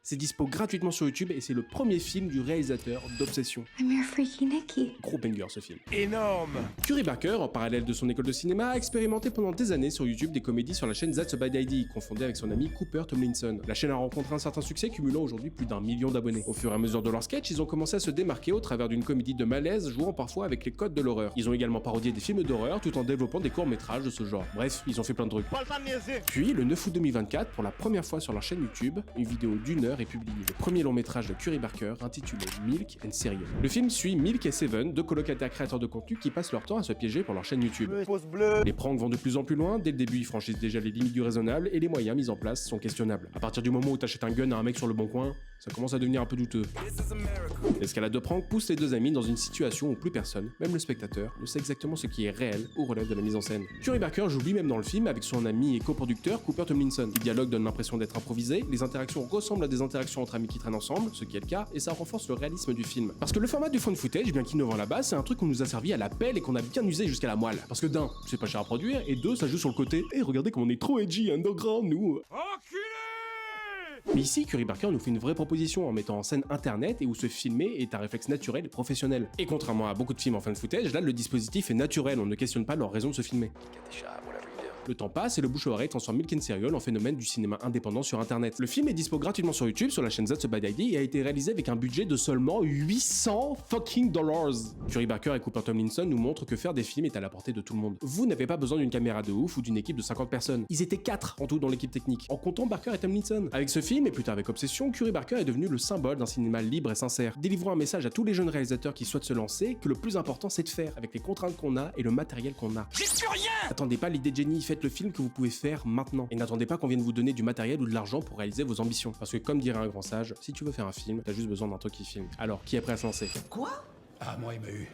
C'est dispo gratuitement sur YouTube et c'est le premier film du réalisateur d'Obsession. I'm your freaky Nikki. Gros banger ce film. Énorme. Curry Barker, en parallèle de son école de cinéma, a expérimenté pendant des années sur YouTube des comédies sur la chaîne That's a Bad Idea, confondée avec son ami Cooper Tomlinson. La chaîne a rencontré un certain succès, cumulant aujourd'hui plus d'1 million d'abonnés. Au fur et à mesure de leurs sketchs, ils ont commencé à se démarquer au travers d'une comédie de malaise, jouant parfois avec les codes de l'horreur. Ils ont également parodié des films d'horreur tout en développant des courts-métrages de ce genre. Bref, ils ont fait plein de trucs. Puis, le 9 août 2024, pour la première fois sur leur chaîne YouTube, une vidéo d'1 heure est publiée. Le premier long métrage de Curry Barker, intitulé Milk and Cereal. Le film suit Milk et Seven, deux colocataires créateurs de contenu qui passent leur temps à se piéger pour leur chaîne YouTube. Les pranks vont de plus en plus loin, dès le début ils franchissent déjà les limites du raisonnable et les moyens mis en place sont questionnables. À partir du moment où t'achètes un gun à un mec sur le bon coin, ça commence à devenir un peu douteux. L'escalade de prank pousse les deux amis dans une situation où plus personne, même le spectateur, ne sait exactement ce qui est réel ou relève de la mise en scène. Curry Barker joue lui-même dans le film avec son ami et coproducteur Cooper Tomlinson. Les dialogues donnent l'impression d'être improvisés, les interactions ressemblent à des interactions entre amis qui traînent ensemble, ce qui est le cas, et ça renforce le réalisme du film. Parce que le format du found footage, bien qu'innovant là-bas, c'est un truc qu'on nous a servi à la pelle et qu'on a bien usé jusqu'à la moelle. Parce que d'un, c'est pas cher à produire, et deux, ça joue sur le côté « Et regardez comme on est trop edgy, underground, nous !» Mais ici, Curry Barker nous fait une vraie proposition en mettant en scène internet et où se filmer est un réflexe naturel et professionnel. Et contrairement à beaucoup de films en found footage, là le dispositif est naturel, on ne questionne pas leur raison de se filmer. Le temps passe et le bouche-à-oreille transforme Milk and Cereal en phénomène du cinéma indépendant sur internet. Le film est dispo gratuitement sur YouTube sur la chaîne That's a Bad Idea et a été réalisé avec un budget de seulement 800 fucking dollars. Curry Barker et Cooper Tomlinson nous montrent que faire des films est à la portée de tout le monde. Vous n'avez pas besoin d'une caméra de ouf ou d'une équipe de 50 personnes. Ils étaient 4 en tout dans l'équipe technique, en comptant Barker et Tomlinson. Avec ce film et plus tard avec Obsession, Curry Barker est devenu le symbole d'un cinéma libre et sincère, délivrant un message à tous les jeunes réalisateurs qui souhaitent se lancer que le plus important c'est de faire avec les contraintes qu'on a et le matériel qu'on a. J'ai plus rien. Attendez pas l'idée de génie, faites le film que vous pouvez faire maintenant. Et n'attendez pas qu'on vienne vous donner du matériel ou de l'argent pour réaliser vos ambitions. Parce que comme dirait un grand sage, si tu veux faire un film, t'as juste besoin d'un truc qui filme. Alors, qui est prêt à se lancer? Quoi? Ah, moi, il m'a eu.